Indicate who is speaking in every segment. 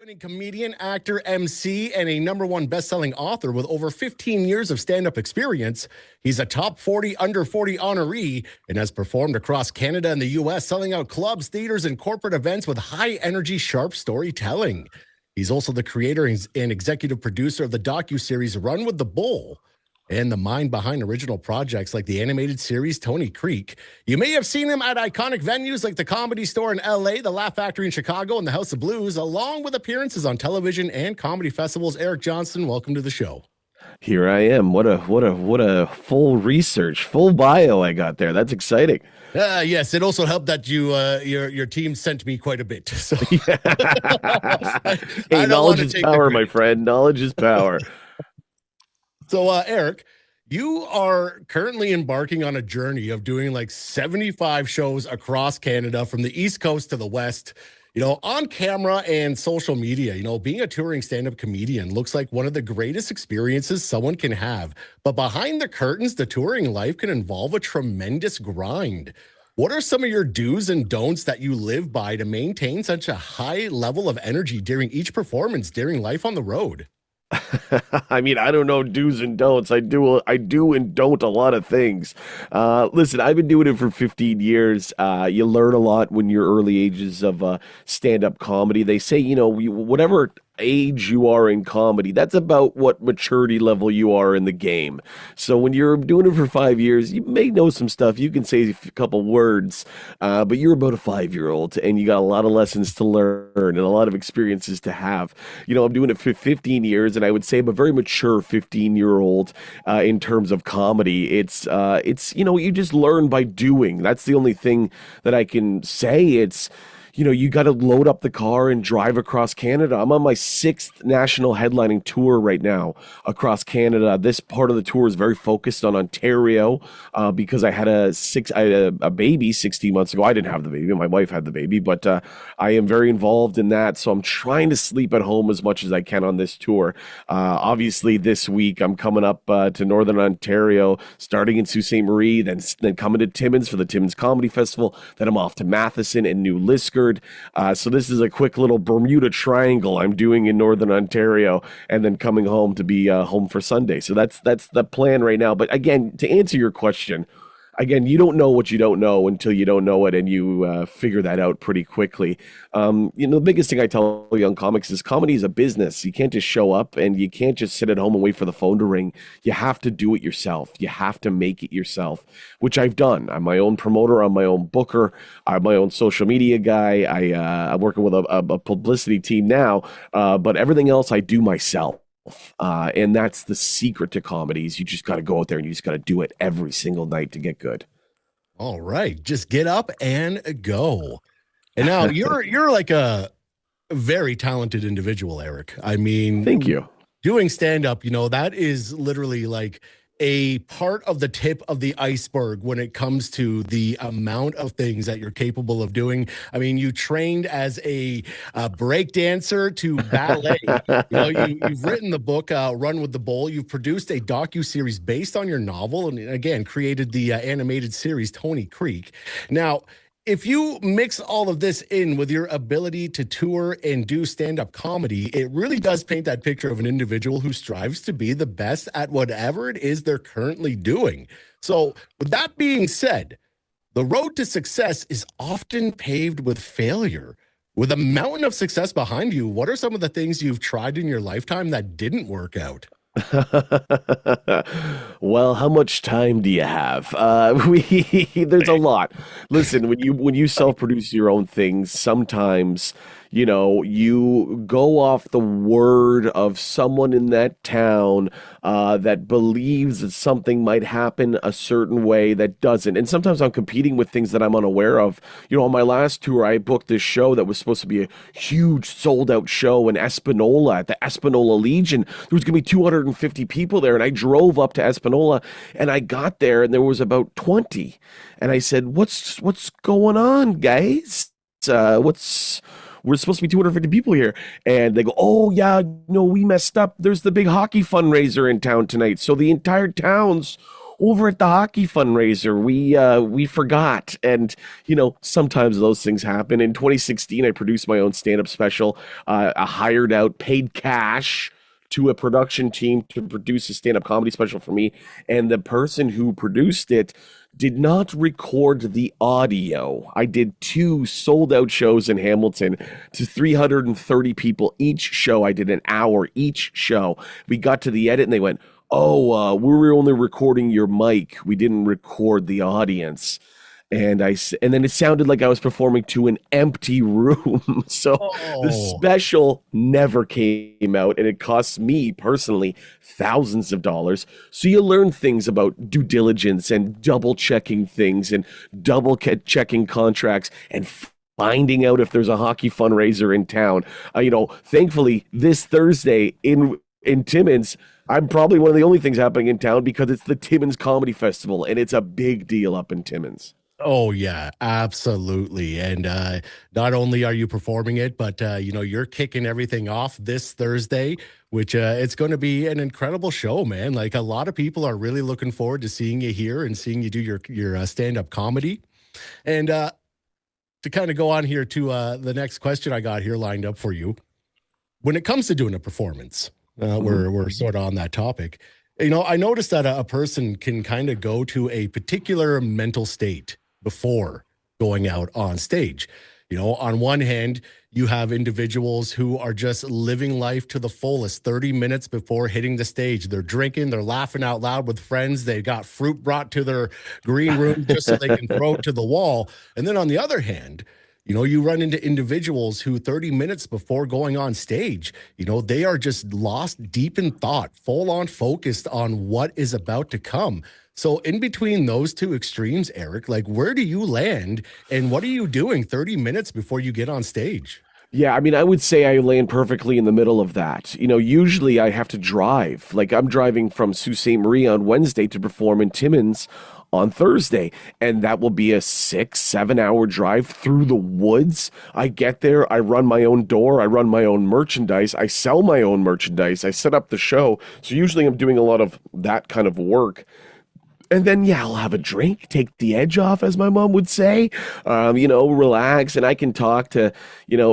Speaker 1: Winning comedian, actor, MC, and a #1 best-selling author with over 15 years of stand-up experience. He's a top 40 under 40 honoree and has performed across Canada and the U.S., selling out clubs, theaters, and corporate events with high-energy, sharp storytelling. He's also the creator and executive producer of the docuseries Run with the Bull and the mind behind original projects like the animated series Tony Creek. You may have seen him at iconic venues like the Comedy Store in LA, the Laugh Factory in Chicago, and the House of Blues, along with appearances on television and comedy festivals. Eric Johnston, welcome to the show.
Speaker 2: Here I am. What a full research, full bio I got there. That's exciting.
Speaker 1: Yes, it also helped that your team sent me quite a bit. So
Speaker 2: Yeah. Hey, knowledge is power, my friend. Knowledge is power.
Speaker 1: So, Eric, you are currently embarking on a journey of doing like 75 shows across Canada, from the East Coast to the West, on camera and social media. Being a touring stand-up comedian looks like one of the greatest experiences someone can have. But behind the curtains, the touring life can involve a tremendous grind. What are some of your do's and don'ts that you live by to maintain such a high level of energy during each performance, during life on the road?
Speaker 2: I mean, I don't know do's and don'ts. I do and don't a lot of things. Listen, I've been doing it for 15 years. You learn a lot when you're early ages of stand-up comedy. They say, whatever age you are in comedy, that's about what maturity level you are in the game. So when you're doing it for 5 years, you may know some stuff. You can say a couple words, but you're about a 5-year-old and you got a lot of lessons to learn and a lot of experiences to have. I'm doing it for 15 years, and I would say I'm a very mature 15-year-old in terms of comedy. It's you just learn by doing. That's the only thing that I can say. You got to load up the car and drive across Canada. I'm on my 6th national headlining tour right now across Canada. This part of the tour is very focused on Ontario because I had a baby 16 months ago. I didn't have the baby. My wife had the baby, but I am very involved in that. So I'm trying to sleep at home as much as I can on this tour. Obviously, this week I'm coming up to Northern Ontario, starting in Sault Ste. Marie, then coming to Timmins for the Timmins Comedy Festival. Then I'm off to Matheson and New Liskeard. So this is a quick little Bermuda Triangle I'm doing in Northern Ontario, and then coming home to be home for Sunday. So that's the plan right now. But again, to answer your question, you don't know what you don't know until you don't know it, and you figure that out pretty quickly. The biggest thing I tell young comics is comedy is a business. You can't just show up, and you can't just sit at home and wait for the phone to ring. You have to do it yourself. You have to make it yourself, which I've done. I'm my own promoter. I'm my own booker. I'm my own social media guy. I'm working with a publicity team now, but everything else I do myself. And that's the secret to comedy is you just got to go out there and you just got to do it every single night to get good.
Speaker 1: All right. Just get up and go. And now you're like a very talented individual, Eric. I mean,
Speaker 2: thank you.
Speaker 1: Doing stand-up, that is literally like a part of the tip of the iceberg when it comes to the amount of things that you're capable of doing. I mean, you trained as a break dancer to ballet. You've written the book Run with the Bull. You've produced a docuseries based on your novel, and again created the animated series Tony Creek. Now, if you mix all of this in with your ability to tour and do stand-up comedy, it really does paint that picture of an individual who strives to be the best at whatever it is they're currently doing. So with that being said, the road to success is often paved with failure. With a mountain of success behind you, what are some of the things you've tried in your lifetime that didn't work out?
Speaker 2: Well, how much time do you have? There's a lot. Listen, when you self-produce your own things, sometimes you go off the word of someone in that town that believes that something might happen a certain way that doesn't. And sometimes I'm competing with things that I'm unaware of. On my last tour, I booked this show that was supposed to be a huge sold-out show in Espanola at the Espanola Legion. There was going to be 250 people there, and I drove up to Espanola, and I got there, and there was about 20. And I said, "What's going on, guys? We're supposed to be 250 people here." And they go, "Oh, yeah, no, we messed up. There's the big hockey fundraiser in town tonight. So the entire town's over at the hockey fundraiser, we forgot. And, sometimes those things happen. In 2016, I produced my own stand-up special. I hired out, paid cash to a production team to produce a stand-up comedy special for me. And the person who produced it did not record the audio. I did 2 sold-out shows in Hamilton to 330 people each show. I did an hour each show. We got to the edit and they went, "Oh, we were only recording your mic. We didn't record the audience." And then it sounded like I was performing to an empty room. So the
Speaker 1: Oh.
Speaker 2: special never came out, and it cost me personally thousands of dollars. So you learn things about due diligence and double checking things and checking contracts and finding out if there's a hockey fundraiser in town. Thankfully, this Thursday in Timmins, I'm probably one of the only things happening in town because it's the Timmins Comedy Festival, and it's a big deal up in Timmins.
Speaker 1: Oh yeah, absolutely. And not only are you performing it, but you're kicking everything off this Thursday, which it's going to be an incredible show, man. Like a lot of people are really looking forward to seeing you here and seeing you do your stand-up comedy. And to kind of go on here to the next question I got here lined up for you. When it comes to doing a performance,
Speaker 2: Mhm.
Speaker 1: we're sort of on that topic. I noticed that a person can kind of go to a particular mental state before going out on stage. On one hand, you have individuals who are just living life to the fullest 30 minutes before hitting the stage. They're drinking, they're laughing out loud with friends. They got fruit brought to their green room just so they can throw it to the wall. And then on the other hand, you run into individuals who 30 minutes before going on stage, they are just lost deep in thought, full on focused on what is about to come. So in between those two extremes, Eric, like where do you land and what are you doing 30 minutes before you get on stage?
Speaker 2: Yeah, I mean, I would say I land perfectly in the middle of that. Usually I have to drive. Like I'm driving from Sault Ste. Marie on Wednesday to perform in Timmins on Thursday, and that will be a 6, 7 hour drive through the woods. I get there, I run my own door, I run my own merchandise, I sell my own merchandise, I set up the show. So usually I'm doing a lot of that kind of work. And then, yeah, I'll have a drink, take the edge off, as my mom would say, relax. And I can talk to,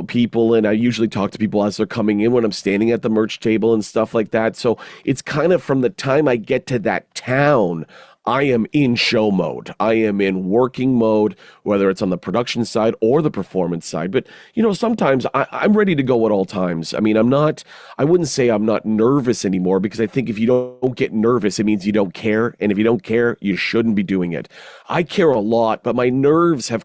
Speaker 2: people. And I usually talk to people as they're coming in when I'm standing at the merch table and stuff like that. So it's kind of from the time I get to that town, I am in show mode. I am in working mode, whether it's on the production side or the performance side. But, sometimes I'm ready to go at all times. I mean, I wouldn't say I'm not nervous anymore because I think if you don't get nervous, it means you don't care. And if you don't care, you shouldn't be doing it. I care a lot, but my nerves have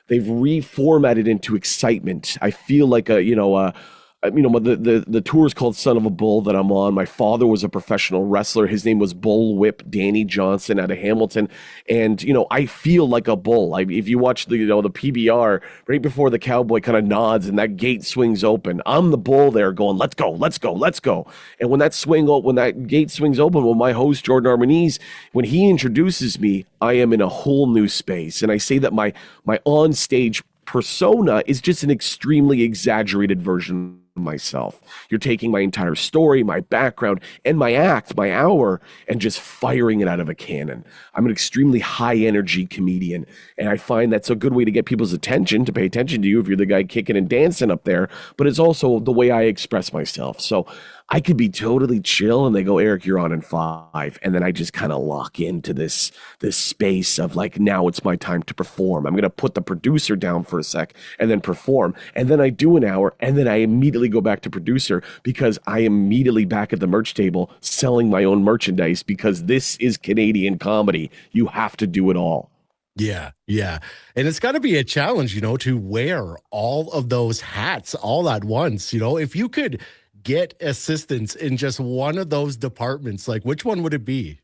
Speaker 2: they've reformatted into excitement. I feel like the tour is called Son of a Bull that I'm on. My father was a professional wrestler. His name was Bull Whip Danny Johnson out of Hamilton. And, I feel like a bull. If you watch the PBR, right before the cowboy kind of nods and that gate swings open, I'm the bull there going, let's go, let's go, let's go. And when that gate swings open, well, my host, Jordan Armanese, when he introduces me, I am in a whole new space. And I say that my on-stage persona is just an extremely exaggerated version of myself. You're taking my entire story, my background, and my act, my hour, and just firing it out of a cannon. I'm an extremely high energy comedian, and I find that's a good way to get people's attention, to pay attention to you if you're the guy kicking and dancing up there, but it's also the way I express myself. So I could be totally chill and they go, Eric, you're on in 5. And then I just kind of lock into this space of like, now it's my time to perform. I'm going to put the producer down for a sec and then perform. And then I do an hour and then I immediately go back to producer because I am immediately back at the merch table selling my own merchandise because this is Canadian comedy. You have to do it all.
Speaker 1: Yeah, yeah. And it's got to be a challenge, to wear all of those hats all at once. If you could get assistance in just one of those departments, like which one would it be?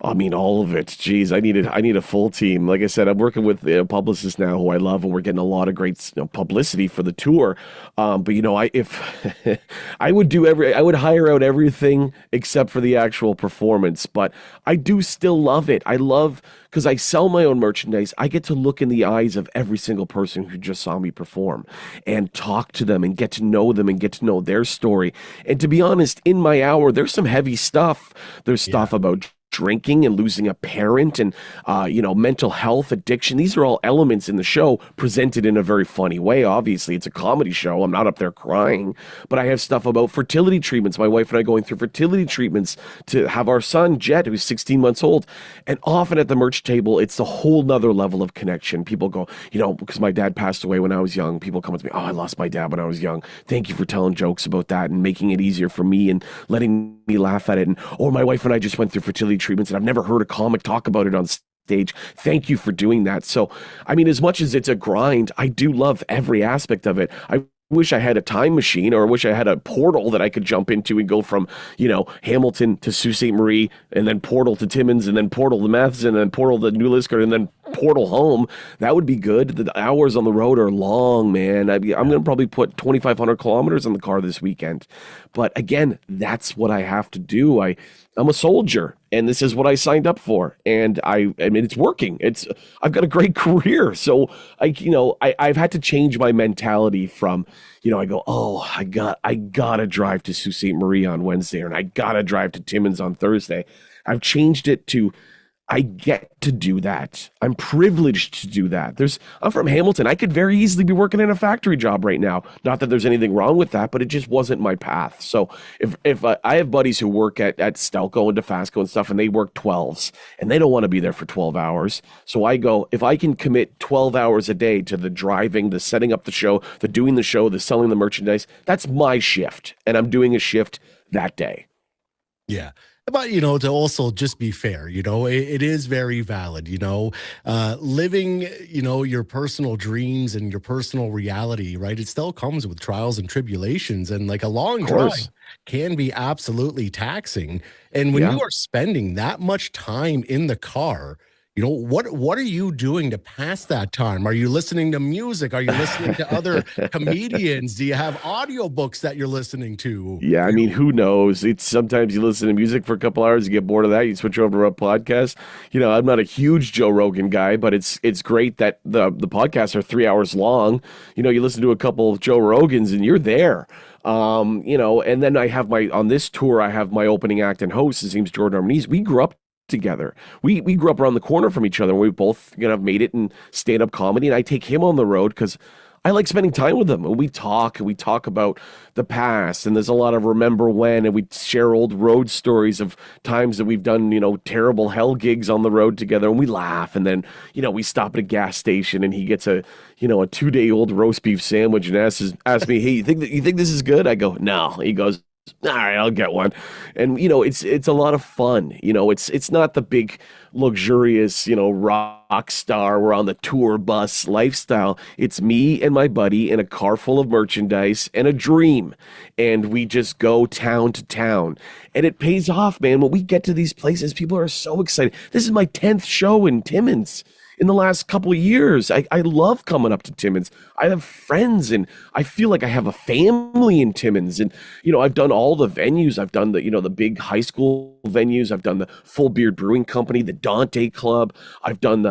Speaker 2: I mean, all of it. Jeez, I need a full team. Like I said, I'm working with a publicist now who I love, and we're getting a lot of great publicity for the tour. But if I would hire out everything except for the actual performance. But I do still love it. I love because I sell my own merchandise. I get to look in the eyes of every single person who just saw me perform and talk to them and get to know them and get to know their story. And to be honest, in my hour, there's some heavy stuff. There's
Speaker 1: Yeah.
Speaker 2: stuff about drinking and losing a parent and mental health, addiction. These are all elements in the show presented in a very funny way. Obviously, it's a comedy show. I'm not up there crying, but I have stuff about fertility treatments. My wife and I going through fertility treatments to have our son Jet, who's 16 months old. And often at the merch table, it's a whole nother level of connection. People go, because my dad passed away when I was young, people come up to me, oh, I lost my dad when I was young. Thank you for telling jokes about that and making it easier for me and letting me laugh at it. And or my wife and I just went through fertility treatments and I've never heard a comic talk about it on stage. Thank you for doing that. So, I mean, as much as it's a grind, I do love every aspect of it. I wish I had a time machine, or I wish I had a portal that I could jump into and go from, Hamilton to Sault Ste. Marie, and then portal to Timmins, and then portal to Matheson, and then portal to New Liskeard, and then portal home. That would be good. The hours on the road are long, man. I'm going to probably put 2,500 kilometers in the car this weekend. But again, that's what I have to do. I'm a soldier, and this is what I signed up for. And I mean, it's working. I've got a great career. So I've had to change my mentality from, I go, oh, I gotta drive to Sault Ste. Marie on Wednesday, and I gotta drive to Timmins on Thursday. I've changed it to, I get to do that. I'm privileged to do that. I'm from Hamilton. I could very easily be working in a factory job right now. Not that there's anything wrong with that, but it just wasn't my path. So if I have buddies who work at Stelco and DeFasco and stuff, and they work 12s, and they don't want to be there for 12 hours. So I go, if I can commit 12 hours a day to the driving, the setting up the show, the doing the show, the selling the merchandise, that's my shift. And I'm doing a shift that day.
Speaker 1: Yeah. But, to also just be fair, it is very valid, living, your personal dreams and your personal reality, right? It still comes with trials and tribulations, and like a long drive can be absolutely taxing. And when you are spending that much time in the car, what are you doing to pass that time? Are you listening to music? Are you listening to other comedians? Do you have audiobooks that you're listening to?
Speaker 2: Yeah, I mean, who knows? It's sometimes you listen to music for a couple hours, you get bored of that, you switch over to a podcast. I'm not a huge Joe Rogan guy, but it's great that the podcasts are 3 hours long. You listen to a couple of Joe Rogans and you're there. And then on this tour, I have my opening act and host. His name's Jordan Armanese. We grew up together. We grew up around the corner from each other. We both made it in stand-up comedy, and I take him on the road because I like spending time with him. And we talk about the past, and there's a lot of remember when, and we share old road stories of times that we've done, terrible hell gigs on the road together, and we laugh. And then, we stop at a gas station, and he gets a 2-day-old roast beef sandwich and asks me, hey, you think this is good? I go, no. He goes, all right, I'll get one. And it's a lot of fun. It's not the big luxurious, rock star, we're on the tour bus lifestyle. It's me and my buddy in a car full of merchandise and a dream. And we just go town to town. And it pays off, man. When we get to these places, people are so excited. This is my 10th show in Timmins in the last couple of years. I love coming up to Timmins. I have friends, and I feel like I have a family in Timmins. And, I've done all the venues. I've done the big high school venues. I've done the Full Beard Brewing Company, the Dante Club. I've done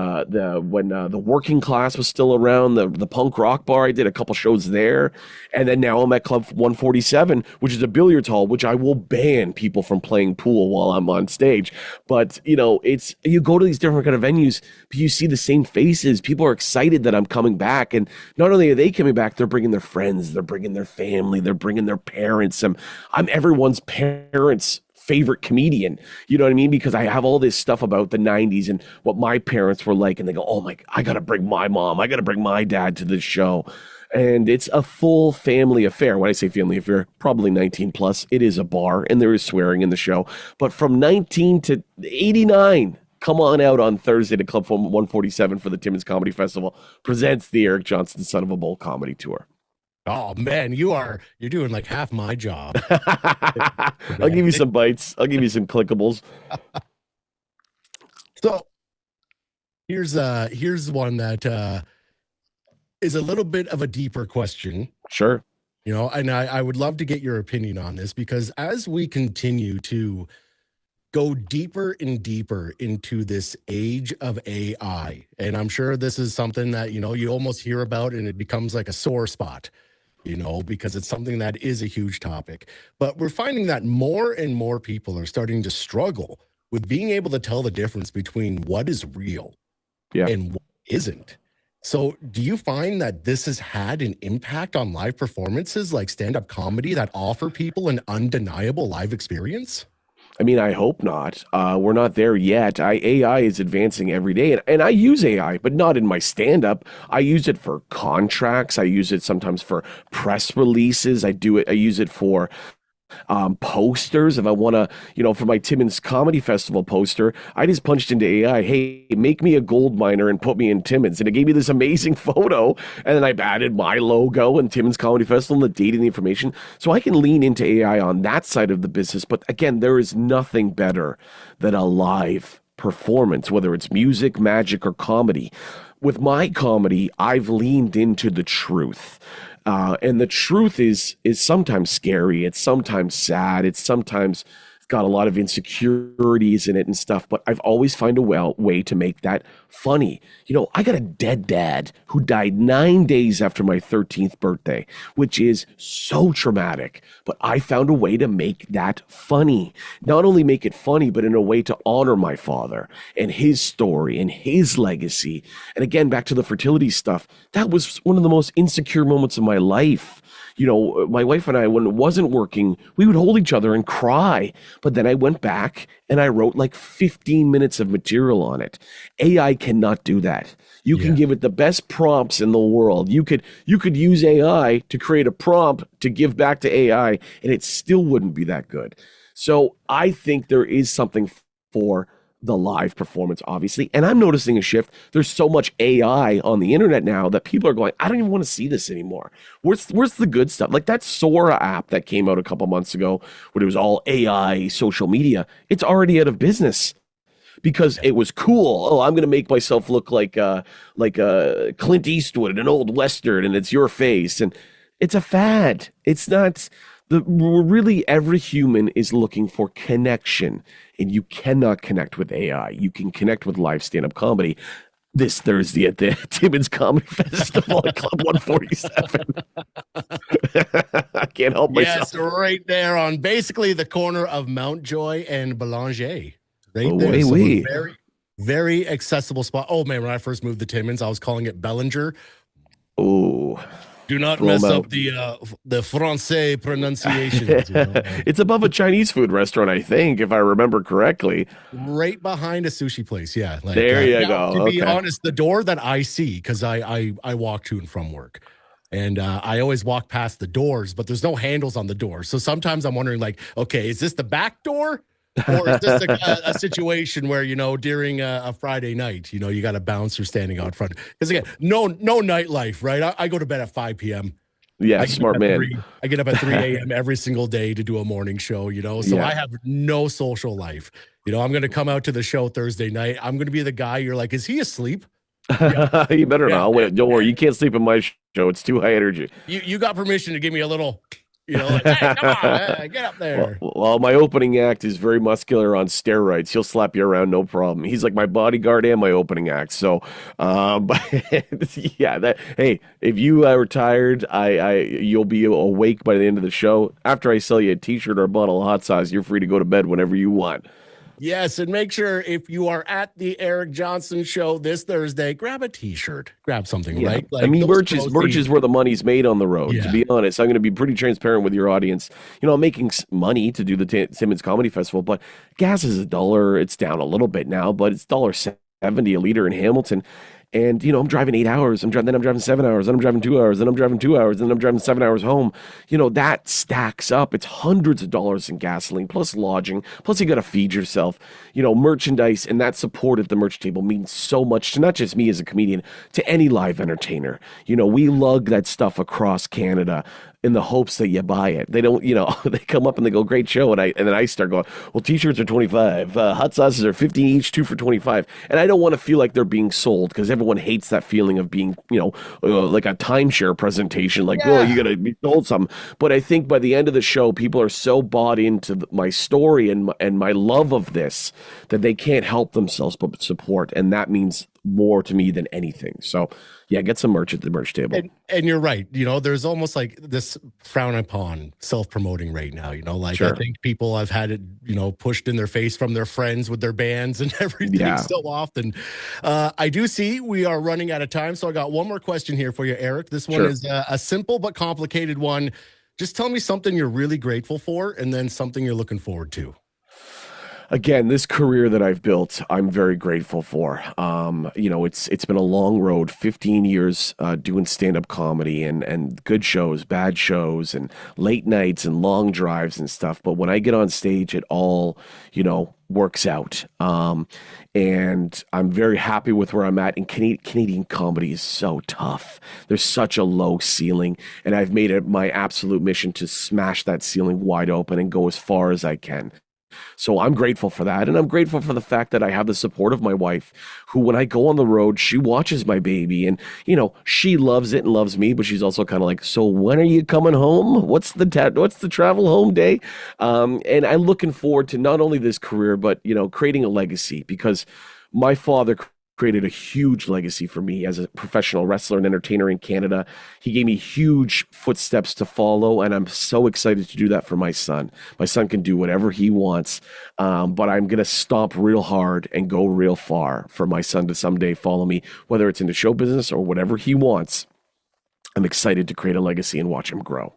Speaker 2: when the Working Class was still around, the punk rock bar. I did a couple shows there. And then now I'm at Club 147, which is a billiards hall, which I will ban people from playing pool while I'm on stage. But, you go to these different kind of venues, but you see the same faces. People are excited that I'm coming back. And not only are they coming back, they're bringing their friends, they're bringing their family, they're bringing their parents. I'm everyone's parents' favorite comedian. You know what I mean? Because I have all this stuff about the 90s and what my parents were like. And they go, oh my, I got to bring my mom, I got to bring my dad to this show. And it's a full family affair. When I say family affair, probably 19 plus. It is a bar, and there is swearing in the show. But from 19 to 89, come on out on Thursday to Club 147 for the Timmins Comedy Festival. Presents the Eric Johnston Son of a Bull comedy tour.
Speaker 1: Oh man, you're doing like half my job.
Speaker 2: I'll give you some bites. I'll give you some clickables.
Speaker 1: So here's one that is a little bit of a deeper question.
Speaker 2: Sure.
Speaker 1: And I would love to get your opinion on this, because as we continue to go deeper and deeper into this age of AI, and I'm sure this is something that, you almost hear about and it becomes like a sore spot, because it's something that is a huge topic. But we're finding that more and more people are starting to struggle with being able to tell the difference between what is real
Speaker 2: Yeah.
Speaker 1: and what isn't. So, do you find that this has had an impact on live performances like stand-up comedy that offer people an undeniable live experience?
Speaker 2: I mean, I hope not. We're not there yet. AI is advancing every day, and I use AI, but not in my stand-up. I use it for contracts. I use it sometimes for press releases. I do it. I use it for posters. If I want to, for my Timmins Comedy Festival poster, I just punched into AI, hey, make me a gold miner and put me in Timmins. And it gave me this amazing photo. And then I've added my logo and Timmins Comedy Festival and the date and the information. So I can lean into AI on that side of the business. But again, there is nothing better than a live performance, whether it's music, magic, or comedy. With my comedy, I've leaned into the truth. And the truth is sometimes scary. It's sometimes sad. It's sometimes got a lot of insecurities in it and stuff, but I've always found a way to make that funny. I got a dead dad who died 9 days after my 13th birthday, which is so traumatic, but I found a way to make that funny. Not only make it funny, but in a way to honor my father and his story and his legacy. And again, back to the fertility stuff, that was one of the most insecure moments of my life. My wife and I, when it wasn't working, we would hold each other and cry. But then I went back and I wrote like 15 minutes of material on it. AI cannot do that. You can give it the best prompts in the world. You could use AI to create a prompt to give back to AI, and it still wouldn't be that good. So I think there is something for the live performance, obviously. And I'm noticing a shift. There's so much AI on the internet now that people are going, I don't even want to see this anymore. Where's the good stuff? Like that Sora app that came out a couple months ago, where it was all AI social media. It's already out of business because it was cool. Oh, I'm going to make myself look like Clint Eastwood in an old Western, and it's your face. And it's a fad. It's not. Really, every human is looking for connection, and you cannot connect with AI. You can connect with live stand-up comedy this Thursday at the Timmins Comedy Festival at Club 147. I can't help myself.
Speaker 1: Yes, right there on basically the corner of Mountjoy and Belanger. Right
Speaker 2: Oh,
Speaker 1: there. So
Speaker 2: wait.
Speaker 1: very, very accessible spot. Oh, man, when I first moved to Timmins, I was calling it Bellinger.
Speaker 2: Oh.
Speaker 1: Do not mess up the Francais pronunciations.
Speaker 2: It's above a Chinese food restaurant, I think, if I remember correctly.
Speaker 1: Right behind a sushi place. Yeah. Like,
Speaker 2: there you go.
Speaker 1: To be honest, the door that I see, because I walk to and from work, and I always walk past the doors, but there's no handles on the door. So sometimes I'm wondering, like, okay, is this the back door? Or is this a situation where, during a Friday night, you got a bouncer standing out front? Because again, no nightlife, right? I go to bed at 5 p.m.
Speaker 2: Yeah, smart man.
Speaker 1: I get up at 3 a.m. every single day to do a morning show, so I have no social life. I'm going to come out to the show Thursday night. I'm going to be the guy you're like, is he asleep?
Speaker 2: Yeah. You better not. Wait, don't worry. You can't sleep in my show. It's too high energy.
Speaker 1: You got permission to give me a little... like, hey, come on, get up there.
Speaker 2: Well, my opening act is very muscular on steroids. He'll slap you around, no problem. He's like my bodyguard and my opening act. So, but yeah, hey, if you are tired, you'll be awake by the end of the show. After I sell you a T-shirt or a bottle of hot sauce, you're free to go to bed whenever you want.
Speaker 1: Yes, and make sure if you are at the Eric Johnston show this Thursday, grab a T-shirt, grab something, right?
Speaker 2: Like, I mean, merch is where the money's made on the road. To be honest, I'm going to be pretty transparent with your audience. I'm making money to do the Timmins Comedy Festival, but gas is $1. It's down a little bit now, but it's $1.70 a liter in Hamilton. And, I'm driving 8 hours. Then I'm driving 7 hours. Then I'm driving 2 hours. Then I'm driving 2 hours. Then I'm driving 7 hours home. That stacks up. It's hundreds of dollars in gasoline, plus lodging. Plus you got to feed yourself. Merchandise. And that support at the merch table means so much to not just me as a comedian, to any live entertainer. We lug that stuff across Canada in the hopes that you buy it. They don't, they come up and they go, great show. And then I start going, well, T-shirts are 25. Hot sauces are 15 each, 2 for 25. And I don't want to feel like they're being sold, because everyone hates that feeling of being, like a timeshare presentation, like, oh, you got to be sold something. But I think by the end of the show, people are so bought into my story and my love of this that they can't help themselves but support. And that means more to me than anything. So yeah, get some merch at the merch table.
Speaker 1: And you're right. You know, there's almost like this frown upon self-promoting right now. You know, like I
Speaker 2: Sure.
Speaker 1: think people have had it, you know, pushed in their face from their friends with their bands and everything
Speaker 2: Yeah,
Speaker 1: so often. I do see we are running out of time, so I got one more question here for you, Eric. This one
Speaker 2: sure.
Speaker 1: is a simple but complicated one. Just tell me something you're really grateful for, and then something you're looking forward to.
Speaker 2: Again, this career that I've built, I'm very grateful for. It's been a long road, 15 years doing stand-up comedy and good shows, bad shows, and late nights and long drives and stuff. But when I get on stage, it all, works out. And I'm very happy with where I'm at. And Canadian comedy is so tough. There's such a low ceiling, and I've made it my absolute mission to smash that ceiling wide open and go as far as I can. So I'm grateful for that. And I'm grateful for the fact that I have the support of my wife, who, when I go on the road, she watches my baby and, she loves it and loves me, but she's also kind of like, so when are you coming home? What's the travel home day? And I'm looking forward to not only this career, but, creating a legacy because my father created a huge legacy for me as a professional wrestler and entertainer in Canada. He gave me huge footsteps to follow, and I'm so excited to do that for my son. My son can do whatever he wants, but I'm going to stomp real hard and go real far for my son to someday follow me, whether it's into show business or whatever he wants. I'm excited to create a legacy and watch him grow.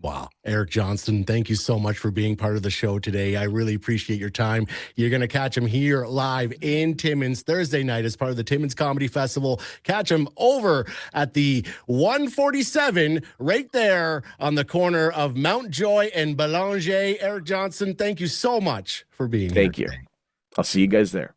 Speaker 1: Wow. Eric Johnston, thank you so much for being part of the show today. I really appreciate your time. You're going to catch him here live in Timmins Thursday night as part of the Timmins Comedy Festival. Catch him over at the 147 right there on the corner of Mount Joy and Belanger. Eric Johnston, thank you so much for being here
Speaker 2: Thank you.
Speaker 1: today.
Speaker 2: I'll see you guys there.